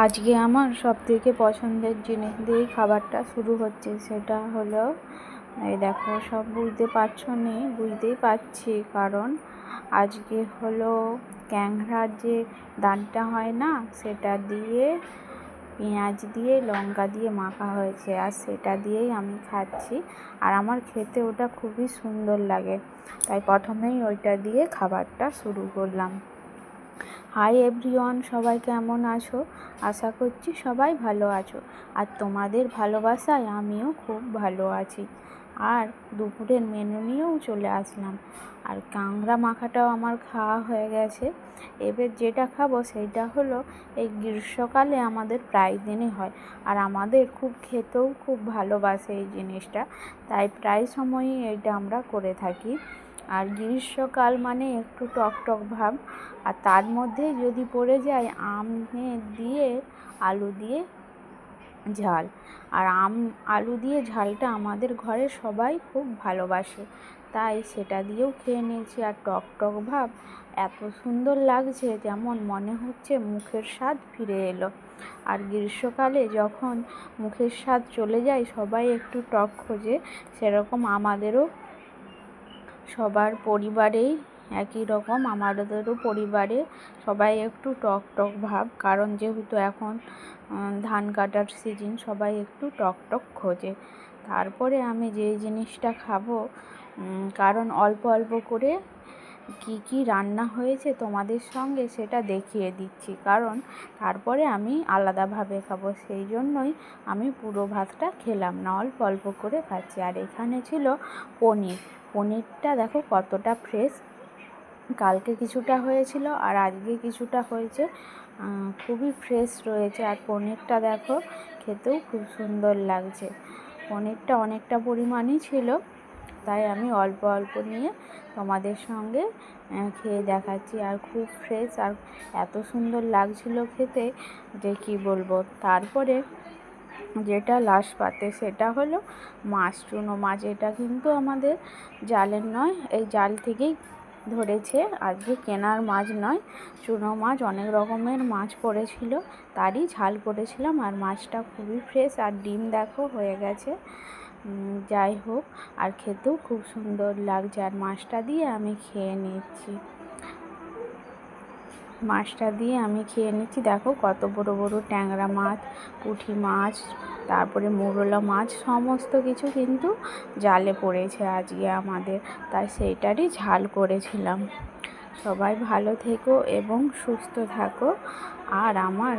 আজকে আমার সবথেকে পছন্দের জিনিস দিয়েই খাবারটা শুরু হচ্ছে, সেটা হলো এই দেখো, সব বুঝতেই পারছি, কারণ আজকে হলো ক্যাংড়ার যে ডালটা হয় না, সেটা দিয়ে পেঁয়াজ দিয়ে লঙ্কা দিয়ে মাখা হয়েছে, আর সেটা দিয়েই আমি খাচ্ছি। আর আমার খেতে ওটা খুবই সুন্দর লাগে, তাই প্রথমেই ওইটা দিয়ে খাবারটা শুরু করলাম। হাই এভরিওয়ান, সবাই কেমন আছো? আশা করছি সবাই ভালো আছো, আর তোমাদের ভালোবাসায় আমিও খুব ভালো আছি। আর দুপুরের মেনু নিয়েও চলে আসলাম, আর কাঁকড়া মাখাটাও আমার খাওয়া হয়ে গেছে। এবার যেটা খাবো সেইটা হলো, এই গ্রীষ্মকালে আমাদের প্রায় দিনই হয়, আর আমাদের খুব খেতেও খুব ভালোবাসে এই জিনিসটা, তাই প্রায় সময়ই এইটা আমরা করে থাকি। আর গ্রীষ্মকাল মানে একটু টক টক ভাব, আর তার মধ্যে যদি পড়ে যায় আম দিয়ে আলু দিয়ে ঝাল। আর আলু দিয়ে ঝালটা আমাদের ঘরে সবাই খুব ভালোবাসে, তাই সেটা দিয়েও খেয়ে নিয়েছি। আর টক টক ভাব এত সুন্দর লাগছে, যেমন মনে হচ্ছে মুখের স্বাদ ফিরে এলো। আর গ্রীষ্মকালে যখন মুখের স্বাদ চলে যায়, সবাই একটু টক খোঁজে, সেরকম আমাদেরও সবার পরিবারেই একই রকম। আমাদেরও পরিবারে সবাই একটু টক টক ভাব, কারণ যেহেতু এখন ধান কাটার সিজন, সবাই একটু টক টক খোঁজে। তারপরে আমি যেই জিনিসটা খাবো, কারণ অল্প অল্প করে কি কি রান্না হয়েছে তোমাদের সঙ্গে সেটা দেখিয়ে দিচ্ছি, কারণ তারপরে আমি আলাদাভাবে খাবো, সেই জন্যই আমি পুরো ভাতটা খেলাম না, অল্প অল্প করে খাচ্ছি। আর এখানে ছিল পনিরটা দেখো কতটা ফ্রেশ, কালকে কিছুটা হয়েছিল আর আজকে কিছুটা হয়েছে, খুবই ফ্রেশ রয়েছে। আর পনিরটা দেখো খেতেও খুব সুন্দর লাগছে। পনিরটা অনেকটা পরিমাণই ছিল, তাই আমি অল্প অল্প নিয়ে তোমাদের সঙ্গে খেয়ে দেখাচ্ছি। আর খুব ফ্রেশ, আর এত সুন্দর লাগছিল খেতে যে কি বলবো। তারপরে যেটা লাস্ট পাতে, সেটা হলো মাছ, চুনো মাছ। এটা কিন্তু আমাদের জালের নয়, এই জাল থেকেই ধরেছে, আজকে কেনার মাছ নয়, চুনো মাছ। অনেক রকমের মাছ পড়েছিল, তারই ঝাল করেছিলাম। আর মাছটা খুবই ফ্রেশ, আর ডিম দেখো হয়ে গেছে। যাই হোক, আর খেতেও খুব সুন্দর লাগছে। আর মাছটা দিয়ে আমি খেয়ে নিচ্ছি, দেখো কত বড় বড় ট্যাংরা মাছ, পুঁটি মাছ, তারপরে মৌরলা মাছ, সমস্ত কিছু কিন্তু জালে পড়েছে আজকে আমাদের, তাই সেইটারই ঝাল করেছিলাম। সবাই ভালো থেকো এবং সুস্থ থাকো। আর আমার